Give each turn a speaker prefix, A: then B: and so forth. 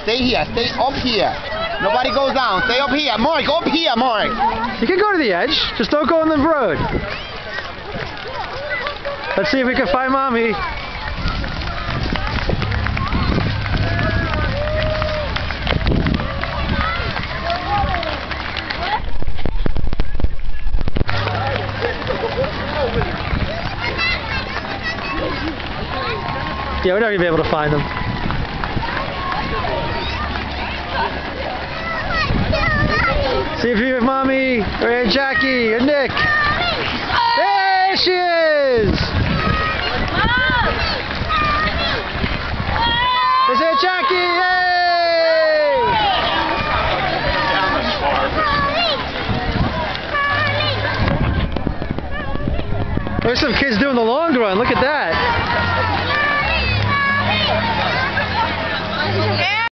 A: Stay here. Stay up here. Nobody goes down. Stay up here. Mark, up here, Mark.
B: You can go to the edge. Just don't go on the road. Let's see if we can find Mommy. Yeah, we're not going to be able to find them. See if you have Mommy, or Aunt Jackie, or Nick. There she is! There's Aunt Jackie! Yay! There's some kids doing the long run. Look at that.